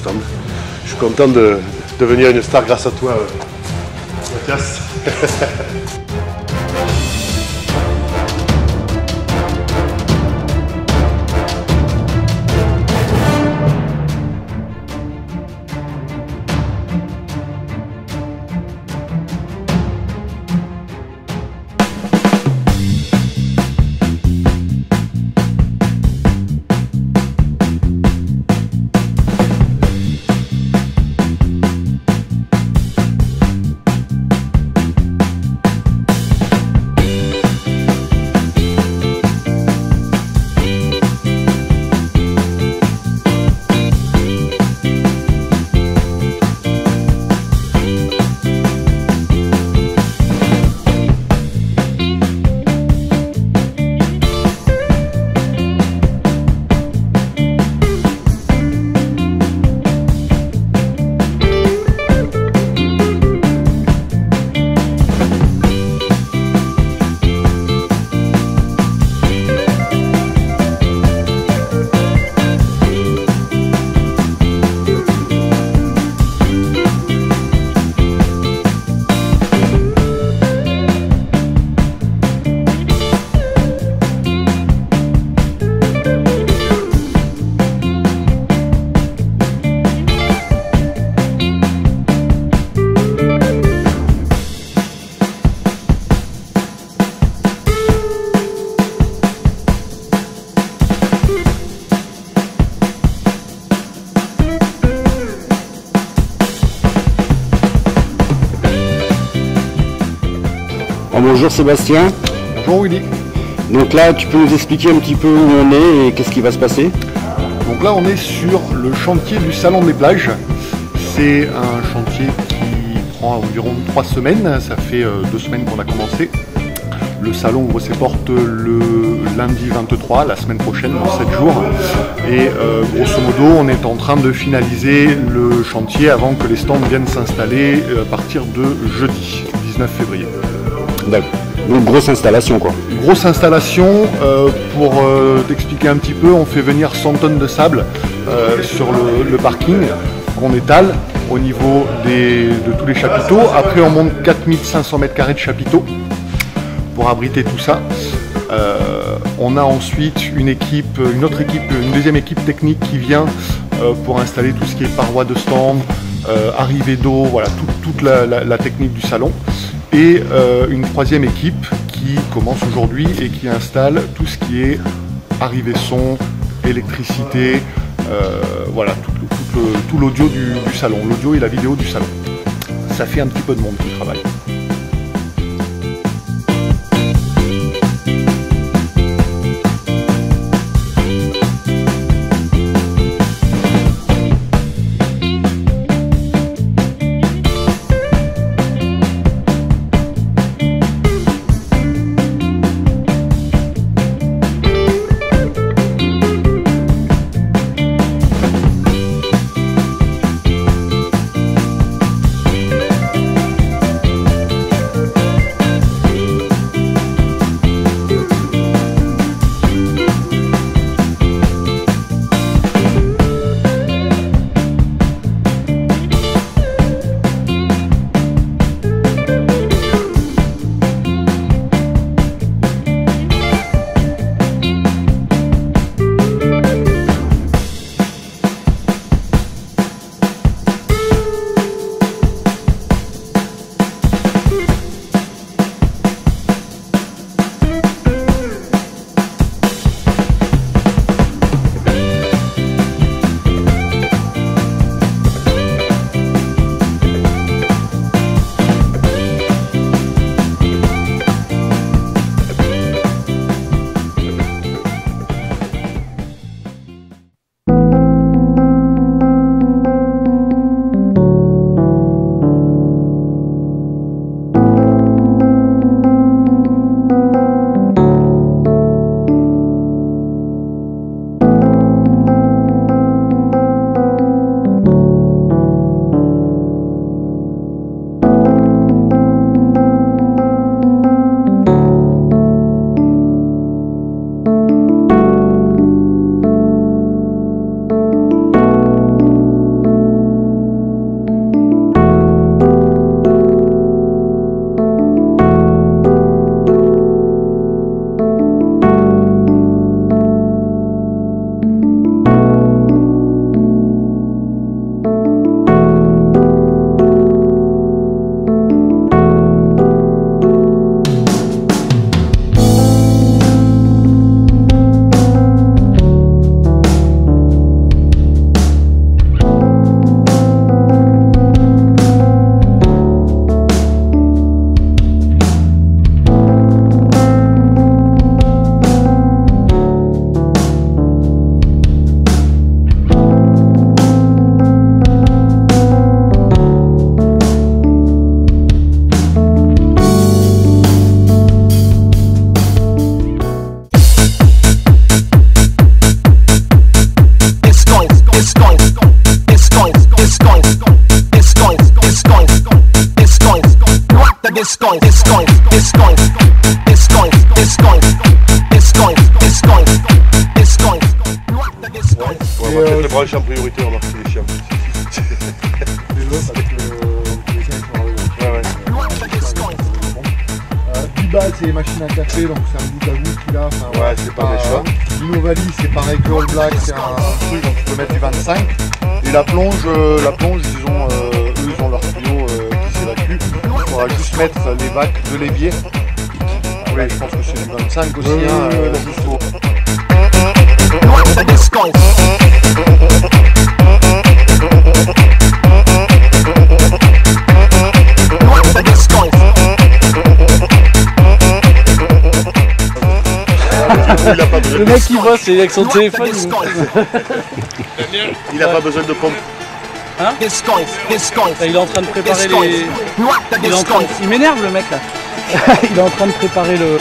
stand. Je suis content de devenir une star grâce à toi, Mathias. Bonjour Sébastien. Bonjour Willy. Donc là, tu peux nous expliquer un petit peu où on est et qu'est-ce qui va se passer? Donc là, on est sur le chantier du Salon des plages. C'est un chantier qui prend environ 3 semaines. Ça fait 2 semaines qu'on a commencé. Le salon ouvre ses portes le lundi 23, la semaine prochaine, dans 7 jours. Et grosso modo, on est en train de finaliser le chantier avant que les stands viennent s'installer à partir de jeudi, 19 février. D'accord. Donc grosse installation quoi. Grosse installation, pour t'expliquer un petit peu, on fait venir 100 tonnes de sable sur le parking qu'on étale au niveau de tous les chapiteaux. Après on monte 4500 m² de chapiteaux pour abriter tout ça. On a ensuite une deuxième équipe technique qui vient pour installer tout ce qui est parois de stand, arrivée d'eau, voilà, toute la technique du salon. Et une troisième équipe qui commence aujourd'hui et qui installe tout ce qui est arrivée son, électricité, voilà, tout l'audio du salon, l'audio et la vidéo du salon. Ça fait un petit peu de monde qui travaille. Branche en priorité, on marque les chiens. Dubai c'est les machines à café, donc c'est un bout à bout qu'il a. Ouais, c'est pas méchant. Innovali c'est pareil que All Black, c'est un truc donc tu peux mettre du 25. Et la plonge ils ont leur tuyau qui s'évacue. Il faudra juste mettre les vagues de l'évier. Oui, je pense que c'est du 25 aussi, juste au... Le mec qui bosse avec son téléphone. Il a pas besoin de pompe. Hein? Il est en train de préparer les... Il m'énerve le mec là. Il est en train de préparer le...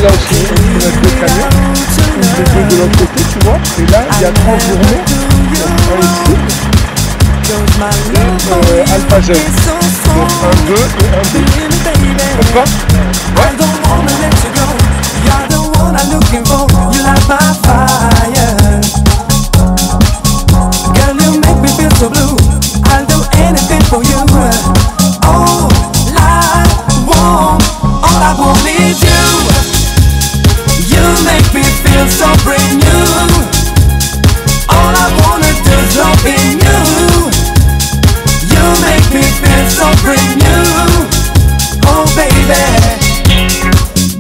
Là aussi, on a deux camions, les deux de l'autre côté, tu vois, et là il y a 3 journées, un ici, et Alpha Jet, donc un 2 et un B. D'accord? So brand new. All I wanna do is love in you. You make me feel so brand new. Oh baby,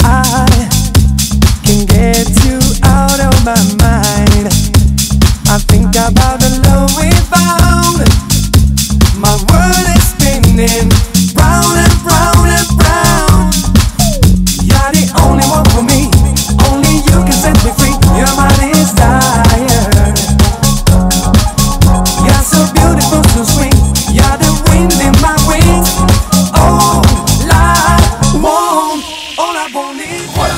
I can get you out of my mind. I think about the love we found. My world is spinning round and round and round. You're the only one for me. Only you can set me free. You're my desire. You're so beautiful, so sweet. You're the wind in my wings. All I want is you.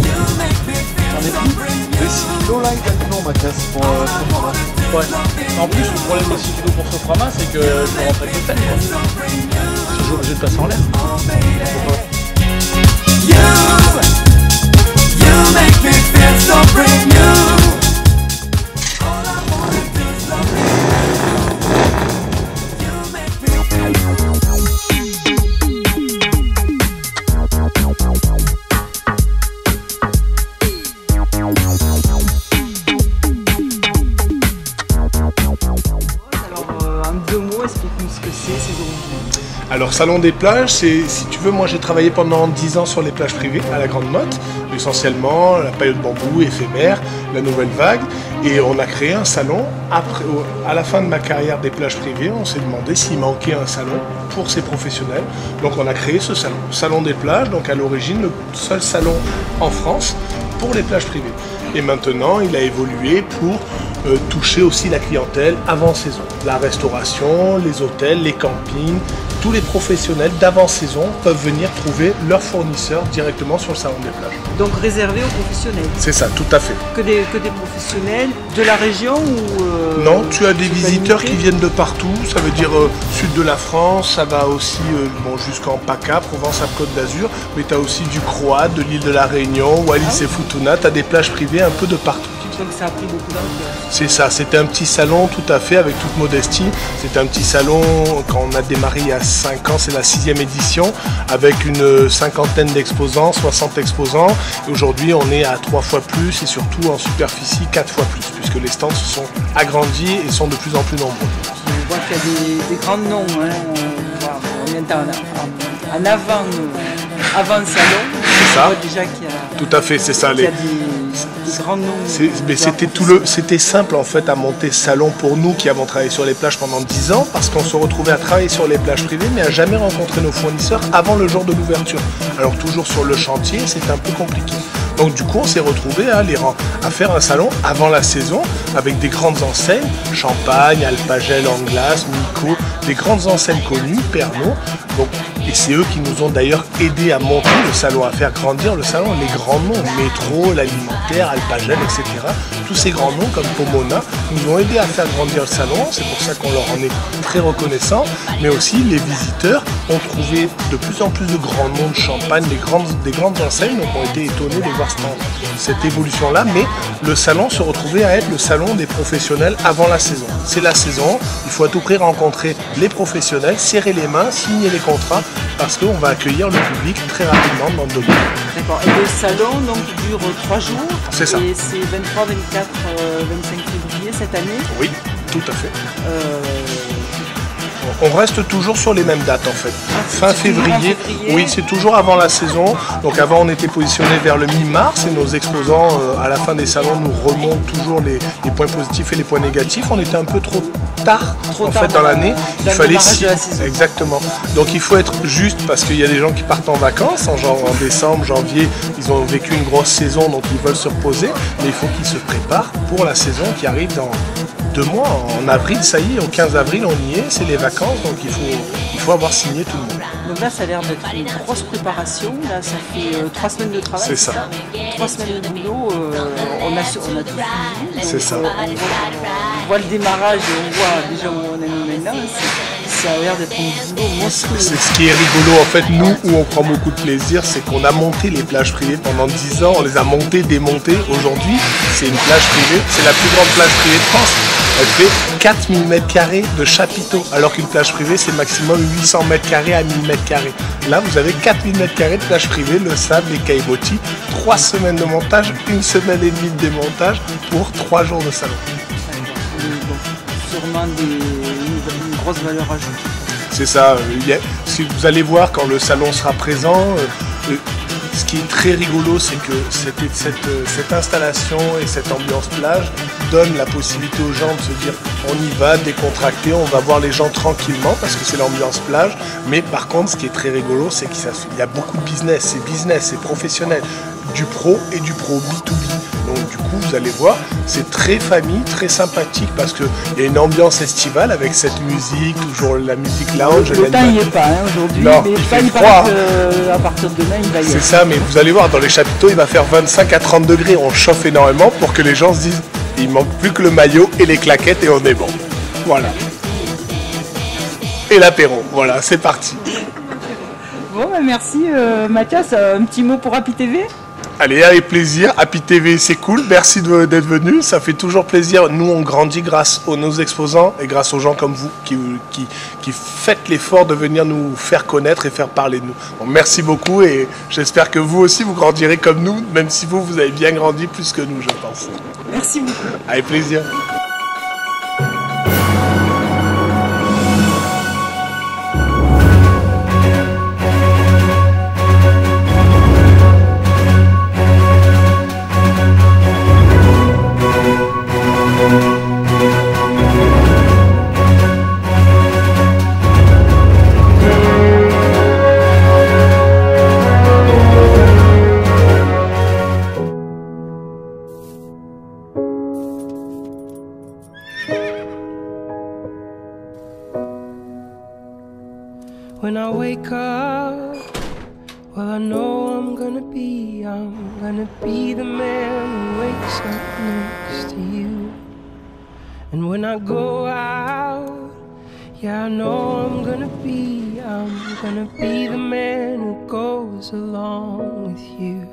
You make me feel so brand new. 6 kilos là exactement Mathias pour Ouais. En plus, le problème des 6 kilos pour Soframa, c'est que je peux rentrer avec le peine. Je suis obligé de passer en l'air. You make me feel so brand new. All I wanna do is love you. You make me Alors un c'est ses origines? Alors Salon des plages, c'est, si tu veux, moi j'ai travaillé pendant 10 ans sur les plages privées à la Grande Motte, essentiellement la paille de bambou, éphémère, la nouvelle vague, et on a créé un salon. Après, à la fin de ma carrière des plages privées, on s'est demandé s'il manquait un salon pour ces professionnels. Donc on a créé ce salon, Salon des plages, donc à l'origine le seul salon en France pour les plages privées. Et maintenant il a évolué pour toucher aussi la clientèle avant saison. La restauration, les hôtels, les campings, tous les professionnels d'avant-saison peuvent venir trouver leurs fournisseurs directement sur le salon des plages. Donc réservé aux professionnels? C'est ça, tout à fait. Que des professionnels de la région ou Non, tu as des visiteurs qui viennent de partout, ça veut dire sud de la France, ça va aussi bon, jusqu'en PACA, Provence-Alpes-Côte d'Azur, mais tu as aussi du Croate, de l'île de la Réunion, Wallis et Futuna, tu as des plages privées un peu de partout. Donc ça a pris beaucoup d'ampleur. C'est ça, c'était un petit salon tout à fait, avec toute modestie. C'était un petit salon, quand on a démarré il y a 5 ans, c'est la 6e édition, avec une cinquantaine d'exposants, 60 exposants. Aujourd'hui, on est à 3 fois plus et surtout en superficie 4 fois plus, puisque les stands se sont agrandis et sont de plus en plus nombreux. On voit qu'il y a des grands noms, hein. On est en avant le salon. C'est ça. On voit déjà qu'il y a, tout à fait, c'est ça. qu'il y a des grands noms. Mais c'était simple en fait à monter ce salon pour nous qui avons travaillé sur les plages pendant 10 ans, parce qu'on se retrouvait à travailler sur les plages privées mais à jamais rencontrer nos fournisseurs avant le jour de l'ouverture. Alors toujours sur le chantier, c'était un peu compliqué. Donc du coup on s'est retrouvé à faire un salon avant la saison avec des grandes enseignes, Champagne, Alpagel, Anglas, Nico, des grandes enseignes connues, Pernod. Donc, et c'est eux qui nous ont d'ailleurs aidé à monter le salon, à faire grandir le salon. Les grands noms, Métro, l'Alimentaire, Alpagel, etc. Tous ces grands noms comme Pomona nous ont aidé à faire grandir le salon. C'est pour ça qu'on leur en est très reconnaissant. Mais aussi les visiteurs ont trouvé de plus en plus de grands noms de Champagne, des grandes enseignes, donc ont été étonnés de voir cette évolution-là. Mais le salon se retrouvait à être le salon des professionnels avant la saison. C'est la saison, il faut à tout prix rencontrer les professionnels, serrer les mains, signer les contrats, parce qu'on va accueillir le public très rapidement dans le domaine. D'accord. Et le salon donc dure 3 jours. C'est ça. Et c'est 23, 24, 25 février cette année. Oui, tout à fait. On reste toujours sur les mêmes dates en fait. Fin février, oui, c'est toujours avant la saison. Donc avant on était positionné vers le mi-mars et nos exposants à la fin des salons nous remontent toujours les points positifs et les points négatifs. On était un peu trop tard dans l'année. Il fallait exactement. Donc il faut être juste parce qu'il y a des gens qui partent en vacances en décembre, janvier, ils ont vécu une grosse saison donc ils veulent se reposer, mais il faut qu'ils se préparent pour la saison qui arrive dans 2 mois. En avril, ça y est, au 15 avril on y est, c'est les vacances, donc il faut avoir signé tout le monde. Donc là ça a l'air d'être une grosse préparation, là ça fait 3 semaines de travail. C'est ça. 3 semaines de boulot, on a tout fini. C'est ça. On voit le démarrage et on voit déjà où on est maintenant. Ça a l'air d'être un boulot monstrueux. C'est ce qui est rigolo en fait, nous où on prend beaucoup de plaisir, c'est qu'on a monté les plages privées pendant 10 ans, on les a montées, démontées. Aujourd'hui, c'est une plage privée, c'est la plus grande plage privée de France. Elle fait 4000 m² de chapiteaux, alors qu'une plage privée c'est maximum 800 m² à 1000 m². Là vous avez 4000 m² de plage privée, le sable, les caillebotis, 3 semaines de montage, 1 semaine et demie de démontage pour 3 jours de salon. Sûrement une grosse valeur ajoutée. C'est ça, si vous allez voir quand le salon sera présent, ce qui est très rigolo, c'est que cette installation et cette ambiance plage donne la possibilité aux gens de se dire on y va, décontracté, on va voir les gens tranquillement parce que c'est l'ambiance plage. Mais par contre, ce qui est très rigolo, c'est qu'il y a beaucoup de business, c'est professionnel, du pro et du pro B2B. Donc du coup, vous allez voir, c'est très famille, très sympathique parce qu'il y a une ambiance estivale avec cette musique, toujours la musique lounge. Le temps n'y est pas aujourd'hui, non, mais il pas fait il froid. À partir de demain, il va y être. C'est ça, mais vous allez voir, dans les chapiteaux, il va faire 25 à 30 degrés. On chauffe énormément pour que les gens se disent il manque plus que le maillot et les claquettes et on est bon. Voilà. Et l'apéro, voilà, c'est parti. Bon, bah merci Mathias, un petit mot pour Happy TV. Allez, avec plaisir. Happy TV, c'est cool. Merci d'être venu. Ça fait toujours plaisir. Nous, on grandit grâce aux nos exposants et grâce aux gens comme vous qui faites l'effort de venir nous faire connaître et faire parler de nous. Bon, merci beaucoup et j'espère que vous aussi, vous grandirez comme nous, même si vous avez bien grandi plus que nous, je pense. Merci beaucoup. Avec plaisir. When I wake up, well, I know I'm gonna be the man who wakes up next to you. And when I go out, yeah, I know I'm gonna be the man who goes along with you.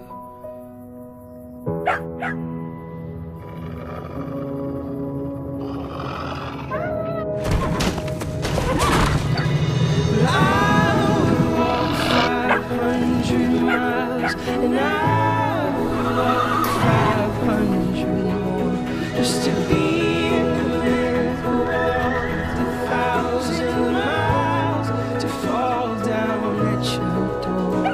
And I would walk 500 more just to be in the middle of 1,000 miles to fall down at your door.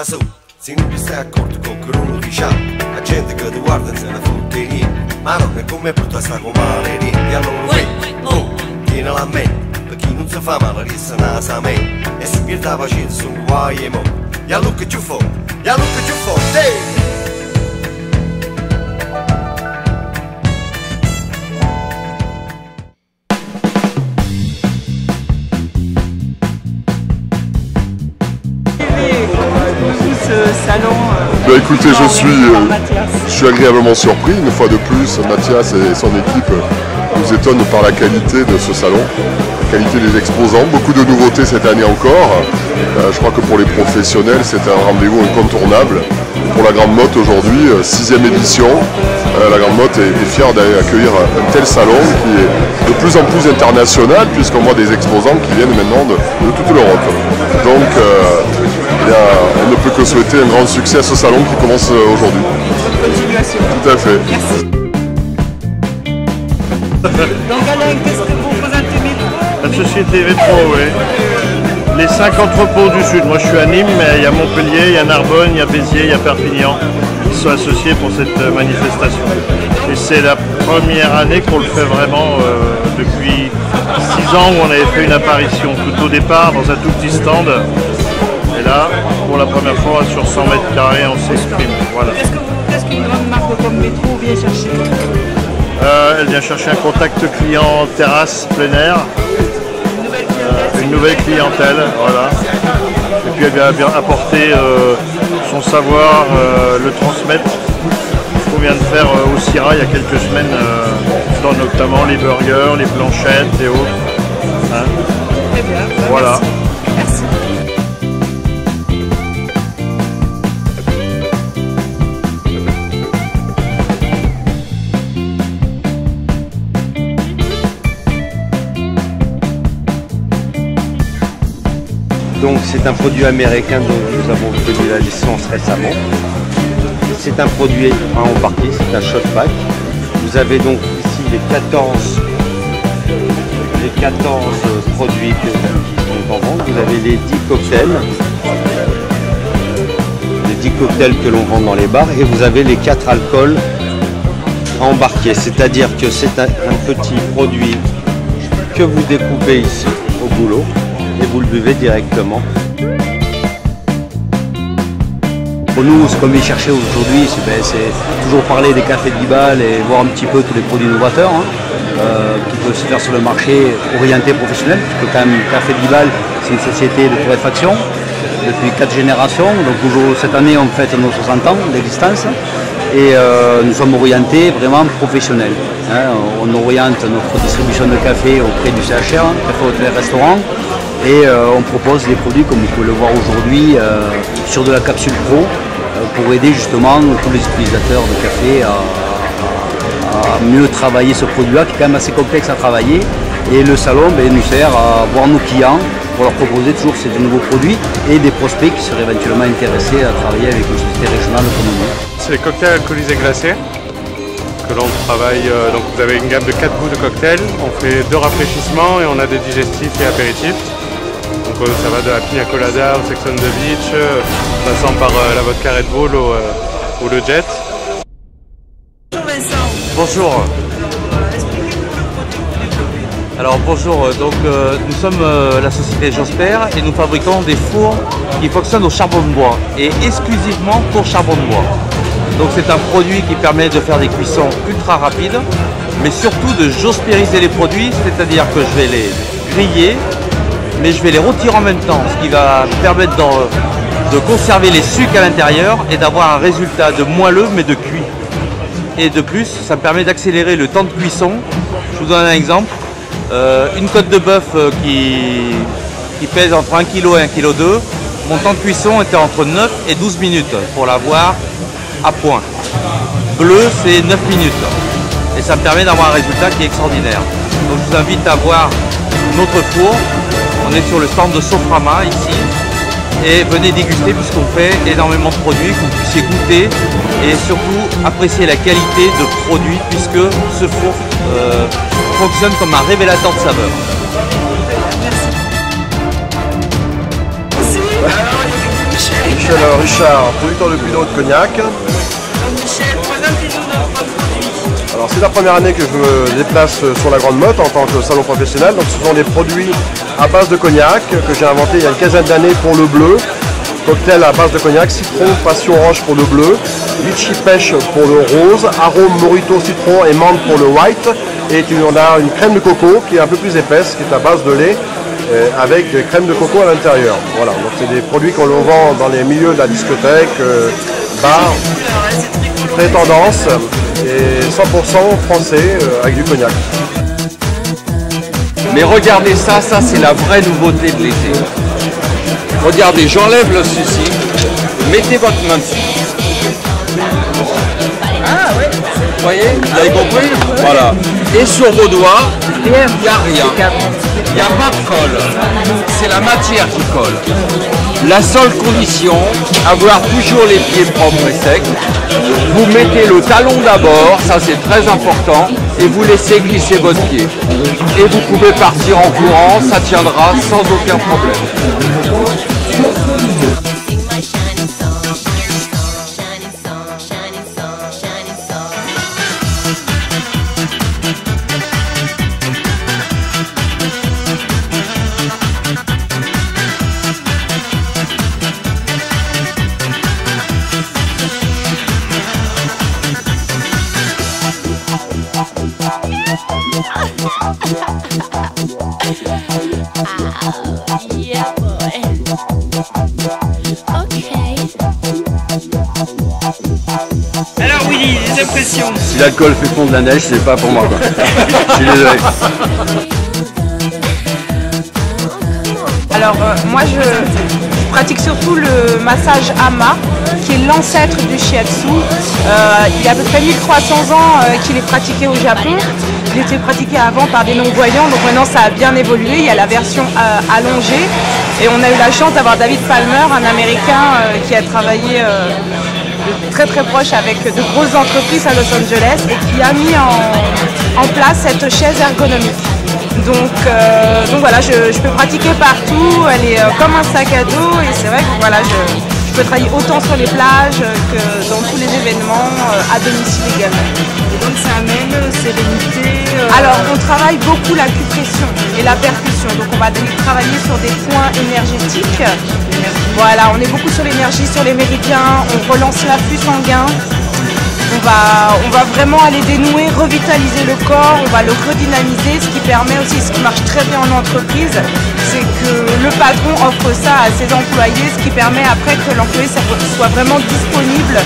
Su, se non vi stai accorto con che non ufficiale, la gente che ti guarda se ne fotte niente, ma non è come brutta sta con male niente, allora tienila a mente, per chi non si fa male resta nasa a me, e se pierde la pazienza sono guai e mo, ya look at you for, hey! Salon, écoutez, je suis agréablement surpris. Une fois de plus, Mathias et son équipe nous étonnent par la qualité de ce salon, la qualité des exposants. Beaucoup de nouveautés cette année encore. Je crois que pour les professionnels, c'est un rendez-vous incontournable. Pour la Grande Motte aujourd'hui, 6e édition. La Grande Motte est fière d'accueillir un tel salon qui est de plus en plus international, puisqu'on voit des exposants qui viennent maintenant de toute l'Europe. Donc, on ne peut que souhaiter un grand succès à ce salon qui commence aujourd'hui. Continuation. Tout à fait. Merci. Donc Alain, qu'est-ce que vous présentez Métro? La société Métro, oui. Les 5 entrepôts du Sud. Moi je suis à Nîmes, mais il y a Montpellier, il y a Narbonne, il y a Béziers, il y a Perpignan qui sont associés pour cette manifestation. Et c'est la première année qu'on le fait vraiment depuis 6 ans où on avait fait une apparition tout au départ dans un tout petit stand. Et là, pour la première fois, sur 100 mètres carrés, on s'exprime. Voilà. Qu'est-ce qu'une grande marque comme Métro vient chercher? Elle vient chercher un contact client terrasse plein air. Une nouvelle clientèle, voilà. Et puis elle vient bien apporter son savoir, le transmettre. Ce qu'on vient de faire au Syrah il y a quelques semaines, dans notamment les burgers, les planchettes et autres. Hein. Très bien. Voilà. Merci. Donc c'est un produit américain dont nous avons obtenu la licence récemment. C'est un produit à embarquer, c'est un shot pack. Vous avez donc ici les 14 produits qui sont en vente. Vous avez les 10 cocktails. Les 10 cocktails que l'on vend dans les bars. Et vous avez les 4 alcools à embarquer. C'est-à-dire que c'est un petit produit que vous découpez ici au goulot. Et vous le buvez directement. Pour nous, ce qu'on vient chercher aujourd'hui, c'est toujours parler des cafés de Dibal et voir un petit peu tous les produits novateurs qui peuvent se faire sur le marché orienté professionnel, parce que quand même Café de Dibal, c'est une société de torréfaction depuis 4 générations. Donc cette année, on fête nos 60 ans d'existence et nous sommes orientés vraiment professionnels. On oriente notre distribution de café auprès du CHR, Café Hôtel Restaurant, et on propose des produits comme vous pouvez le voir aujourd'hui sur de la capsule pro pour aider justement tous les utilisateurs de café à mieux travailler ce produit-là qui est quand même assez complexe à travailler. Et le salon nous sert à voir nos clients pour leur proposer toujours ces nouveaux produits et des prospects qui seraient éventuellement intéressés à travailler avec une société régionale comme nous. C'est les cocktails alcoolisés glacés que l'on travaille. Donc vous avez une gamme de 4 goûts de cocktails. On fait 2 rafraîchissements et on a des digestifs et apéritifs. Donc ça va de la pina colada au Sex on the Beach, passant par la vodka Red Bull ou le Jet. Bonjour Vincent. Bonjour. Alors bonjour, nous sommes la société Josper et nous fabriquons des fours qui fonctionnent au charbon de bois et exclusivement pour charbon de bois. Donc c'est un produit qui permet de faire des cuissons ultra rapides, mais surtout de jospériser les produits, c'est-à-dire que je vais les griller, mais je vais les rôtir en même temps, ce qui va permettre de conserver les sucres à l'intérieur et d'avoir un résultat de moelleux mais de cuit. Et de plus, ça me permet d'accélérer le temps de cuisson. Je vous donne un exemple. Une côte de bœuf qui pèse entre 1 kg et 1,2 kg, mon temps de cuisson était entre 9 et 12 minutes pour l'avoir à point. Bleu, c'est 9 minutes. Et ça me permet d'avoir un résultat qui est extraordinaire. Donc je vous invite à voir notre four. On est sur le stand de Soframa ici. Et venez déguster puisqu'on fait énormément de produits, que vous puissiez goûter et surtout apprécier la qualité de produits puisque ce four fonctionne comme un révélateur de saveur. Michel Richard, producteur de Pinot de Cognac. Michel, présentez-nous notre produit. Alors c'est la première année que je me déplace sur la Grande Motte en tant que salon professionnel. Donc ce sont des produits à base de cognac que j'ai inventé il y a une quinzaine d'années pour le bleu. Cocktail à base de cognac, citron, passion orange pour le bleu, litchi pêche pour le rose, arôme morito citron et menthe pour le white. Et on a une crème de coco qui est un peu plus épaisse, qui est à base de lait avec crème de coco à l'intérieur. Voilà, donc c'est des produits qu'on vend dans les milieux de la discothèque, bar, très tendance et 100% français avec du cognac. Mais regardez ça c'est la vraie nouveauté de l'été. Regardez, j'enlève le souci, mettez votre main dessus. Ah ouais. Vous voyez, vous avez compris? Voilà. Et sur vos doigts, il n'y a rien. Il n'y a pas de colle. C'est la matière qui colle. La seule condition, avoir toujours les pieds propres et secs. Vous mettez le talon d'abord, ça c'est très important, et vous laissez glisser votre pied. Et vous pouvez partir en courant, ça tiendra sans aucun problème. Yeah, boy. Okay. Alors Willy, les impressions. Si l'alcool fait fondre la neige, c'est pas pour moi quoi. Je suis désolé. Alors moi je pratique surtout le massage Ama, qui est l'ancêtre du shiatsu. Il y a à peu près 1300 ans qu'il est pratiqué au Japon. Il était pratiqué avant par des non-voyants, donc maintenant ça a bien évolué. Il y a la version allongée. Et on a eu la chance d'avoir David Palmer, un Américain qui a travaillé très très proche avec de grosses entreprises à Los Angeles et qui a mis en place cette chaise ergonomique. Donc voilà, je peux pratiquer partout, elle est comme un sac à dos et c'est vrai que voilà, je peux travailler autant sur les plages que dans tous les événements, à domicile également. Et donc ça amène sérénité. Alors on travaille beaucoup la cupression et la percussion. Donc on va travailler sur des points énergétiques. Voilà, on est beaucoup sur l'énergie, sur les méridiens, on relance l'afflux sanguin. On va vraiment aller dénouer, revitaliser le corps, on va le redynamiser, ce qui permet aussi, ce qui marche très bien en entreprise, c'est que le patron offre ça à ses employés, ce qui permet après que l'employé soit vraiment disponible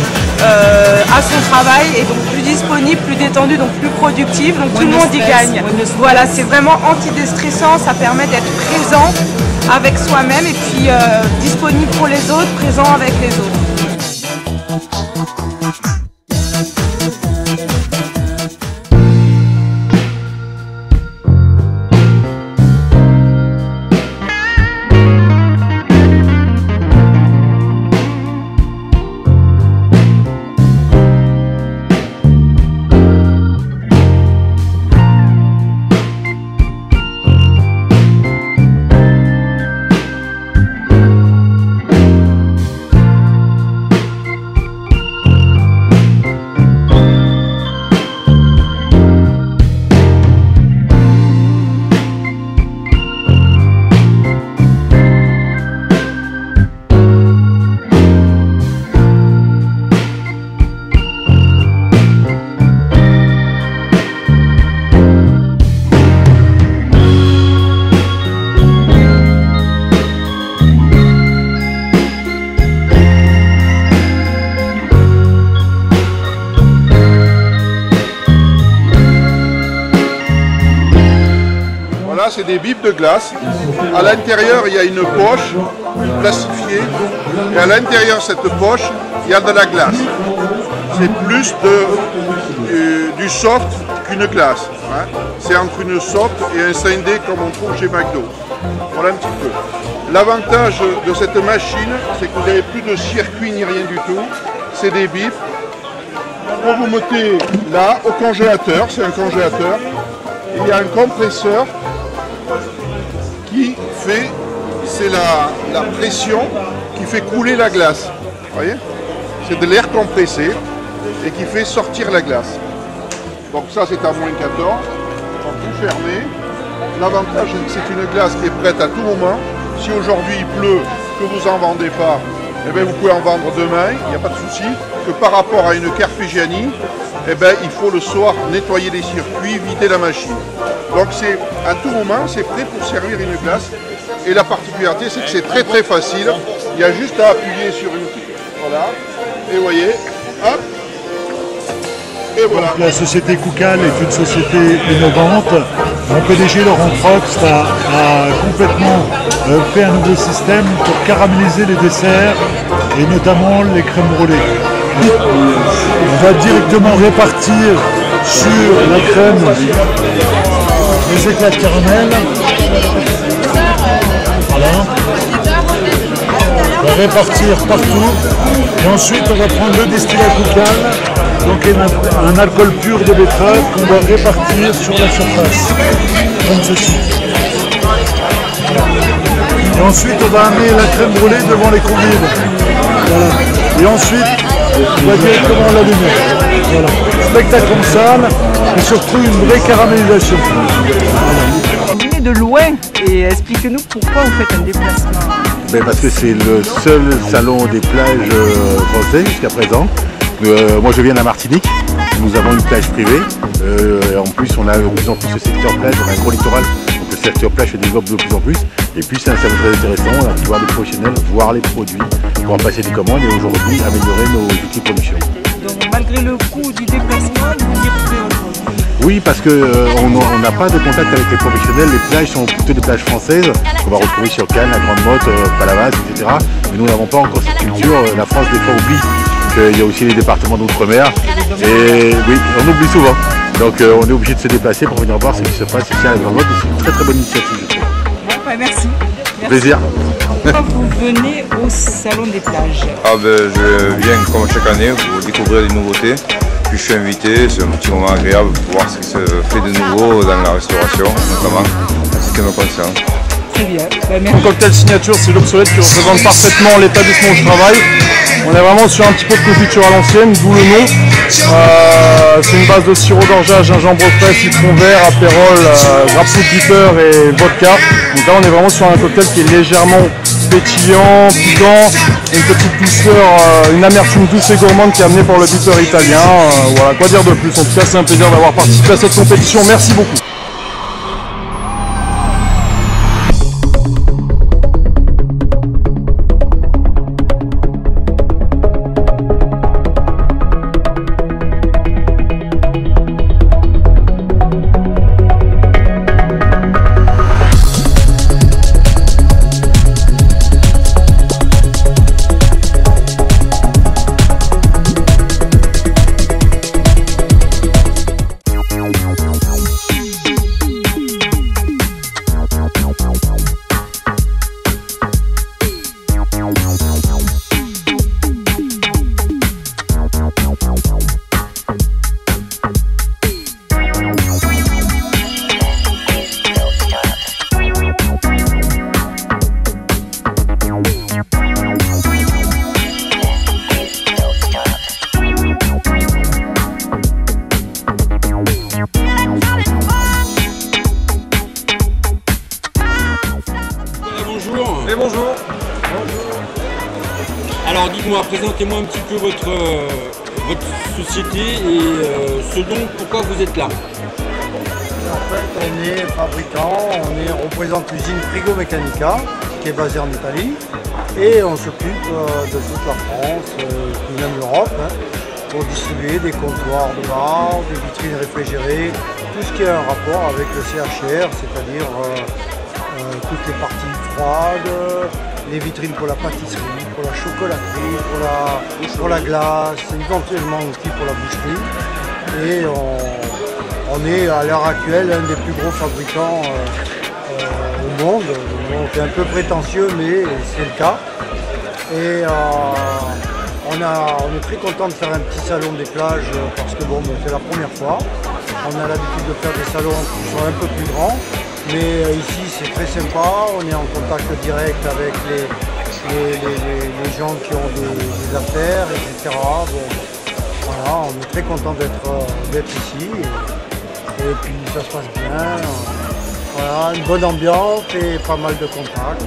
à son travail, et donc plus disponible, plus détendu, donc plus productif, donc tout le monde y gagne. Voilà, c'est vraiment antidéstressant, ça permet d'être présent avec soi-même et puis disponible pour les autres, présent avec les autres. C'est des bipes de glace. À l'intérieur, il y a une poche plastifiée. Et à l'intérieur de cette poche, il y a de la glace. C'est plus du soft qu'une glace. Hein. C'est entre une soft et un sundae comme on trouve chez McDo. Voilà un petit peu. L'avantage de cette machine, c'est que vous n'avez plus de circuit ni rien du tout. C'est des bipes. Quand vous mettez là, au congélateur, c'est un congélateur, il y a un compresseur qui fait, c'est la pression qui fait couler la glace. Vous voyez? C'est de l'air compressé et qui fait sortir la glace. Donc ça c'est à moins 14, donc tout fermé. L'avantage c'est que c'est une glace qui est prête à tout moment. Si aujourd'hui il pleut, que vous n'en vendez pas, eh bien, vous pouvez en vendre demain, il n'y a pas de souci. Que par rapport à une Carpegiani, eh bien, il faut le soir nettoyer les circuits, vider la machine. Donc c'est à tout moment, c'est prêt pour servir une glace. Et la particularité, c'est que c'est très très facile. Il y a juste à appuyer sur une petite... Voilà. Et vous voyez, hop. Et voilà. Donc, la société Koukan est une société innovante. Mon PDG Laurent Proxt a complètement fait un nouveau système pour caraméliser les desserts et notamment les crèmes brûlées. On va directement répartir sur la crème les éclats de caramel. Voilà. On va répartir partout. Et ensuite, on va prendre le destillat Koukan, donc un alcool pur de betterave qu'on va répartir sur la surface, comme ceci. Et ensuite, on va amener la crème brûlée devant les convives. Voilà. Et ensuite, on va directement l'allumer. Voilà. Spectacle en salle et surtout une vraie caramélisation. Vous venez de loin et expliquez-nous pourquoi vous faites un déplacement. Ben parce que c'est le seul salon des plages français jusqu'à présent. Moi je viens de la Martinique, nous avons une plage privée. En plus on a de plus en plus ce secteur plage, on a un gros littoral, donc le secteur plage se développe de plus en plus. Et puis c'est un salon très intéressant, on a pu voir les professionnels, voir les produits, pour en passer des commandes et aujourd'hui améliorer nos outils de production. Donc malgré le coût du déplacement, vous y retrouvez encore. Oui, parce qu'on n'a pas de contact avec les professionnels, les plages sont plutôt des plages françaises, qu'on va retrouver sur Cannes, la Grande Motte, Palavas, etc. Mais nous n'avons pas encore cette culture, la France des fois oublie qu'il y a aussi les départements d'outre-mer. Et oui, on oublie souvent. Donc on est obligé de se déplacer pour venir voir ce qui se passe ici à la Grande Motte. C'est une très très bonne initiative, je trouve. Ouais, merci. Plaisir. Pourquoi vous venez au Salon des plages? Je viens comme chaque année pour découvrir des nouveautés. Puis je suis invité, c'est un petit moment agréable pour voir ce qui se fait de nouveau dans la restauration, notamment en ce qui me concerne. Très bien. Ben, Mon merci. cocktail signature, c'est l'obsolète qui représente parfaitement l'établissement où je travaille. On est vraiment sur un petit peu de confiture à l'ancienne, d'où le nom. C'est une base de sirop d'orgeat, gingembre frais, citron vert, apérole, grapefruit bitter et vodka. Donc là, on est vraiment sur un cocktail qui est légèrement pétillant, piquant, une petite douceur, une amertume douce et gourmande qui est amenée par le bitter italien. Voilà, quoi dire de plus. En tout cas, c'est un plaisir d'avoir participé à cette compétition. Merci beaucoup. Et bonjour. Alors dites-moi, présentez-moi un petit peu votre société et ce dont, pourquoi vous êtes là. En fait, on est fabricant, on représente l'usine Frigo Meccanica qui est basée en Italie et on s'occupe de toute la France, puis même l'Europe, pour distribuer des comptoirs de bar, des vitrines réfrigérées, tout ce qui a un rapport avec le CHR, c'est-à-dire toutes les parties froides, les vitrines pour la pâtisserie, pour la chocolaterie, pour la glace, éventuellement aussi pour la boucherie. Et on est à l'heure actuelle un des plus gros fabricants au monde. Donc c'est un peu prétentieux, mais c'est le cas. Et on est très content de faire un petit salon des plages parce que bon, c'est la première fois. On a l'habitude de faire des salons qui sont un peu plus grands. Mais ici c'est très sympa, on est en contact direct avec les gens qui ont des affaires, etc. Bon, voilà, on est très content d'être ici et puis ça se passe bien. Voilà, une bonne ambiance et pas mal de contacts.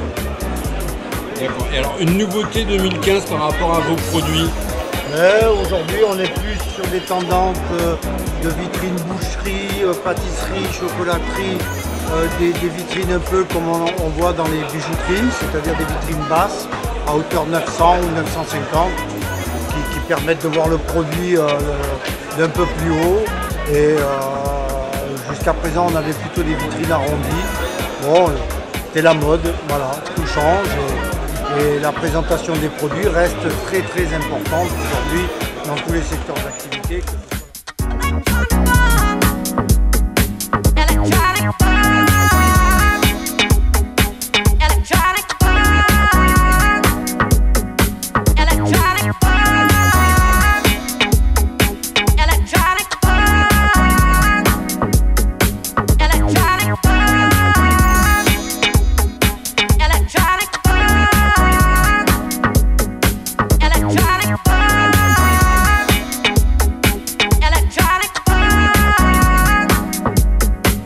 D'accord. Et alors une nouveauté 2015 par rapport à vos produits? Aujourd'hui on est plus sur des tendances de vitrines boucherie, pâtisserie, chocolaterie. Des vitrines un peu comme on voit dans les bijouteries, c'est-à-dire des vitrines basses à hauteur 900 ou 950 qui permettent de voir le produit d'un peu plus haut. Et jusqu'à présent on avait plutôt des vitrines arrondies. Bon, c'est la mode, voilà, tout change et la présentation des produits reste très très importante aujourd'hui dans tous les secteurs d'activité.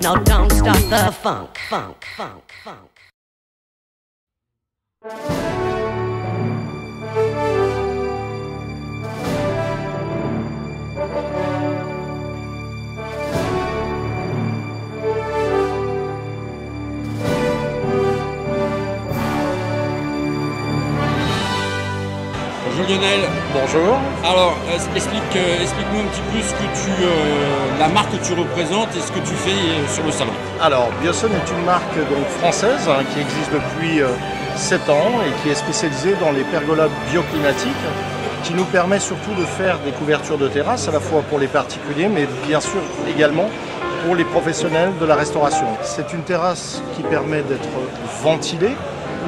Now don't stop the funk, funk, funk, funk. Bonjour Lionel. Bonjour. Alors explique-nous un petit peu la marque que tu représentes et ce que tu fais sur le salon. Alors, Biosun est une marque donc, française qui existe depuis 7 ans et qui est spécialisée dans les pergolas bioclimatiques, qui nous permet surtout de faire des couvertures de terrasse à la fois pour les particuliers mais bien sûr également pour les professionnels de la restauration. C'est une terrasse qui permet d'être ventilée,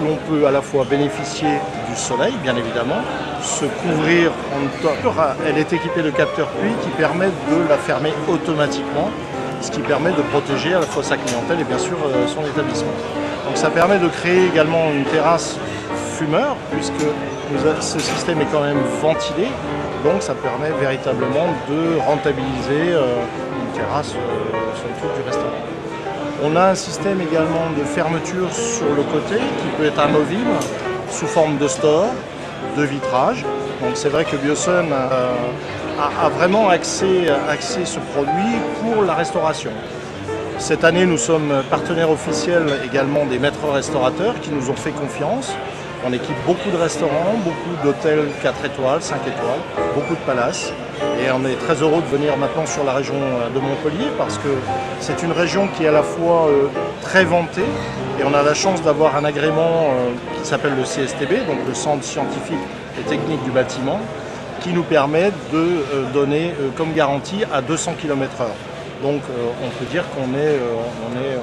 où on peut à la fois bénéficier du soleil bien évidemment, se couvrir en top. Elle est équipée de capteurs pluie qui permettent de la fermer automatiquement, ce qui permet de protéger à la fois sa clientèle et bien sûr son établissement. Donc ça permet de créer également une terrasse fumeur, puisque ce système est quand même ventilé, donc ça permet véritablement de rentabiliser une terrasse sur le tour du restaurant. On a un système également de fermeture sur le côté qui peut être amovible sous forme de store, de vitrage. Donc c'est vrai que Biosun a vraiment axé ce produit pour la restauration. Cette année, nous sommes partenaires officiels également des maîtres restaurateurs qui nous ont fait confiance. On équipe beaucoup de restaurants, beaucoup d'hôtels 4 étoiles, 5 étoiles, beaucoup de palaces. Et on est très heureux de venir maintenant sur la région de Montpellier parce que c'est une région qui est à la fois très vantée et on a la chance d'avoir un agrément qui s'appelle le CSTB, donc le Centre Scientifique et Technique du Bâtiment, qui nous permet de donner comme garantie à 200 km/h. Donc on peut dire qu'on est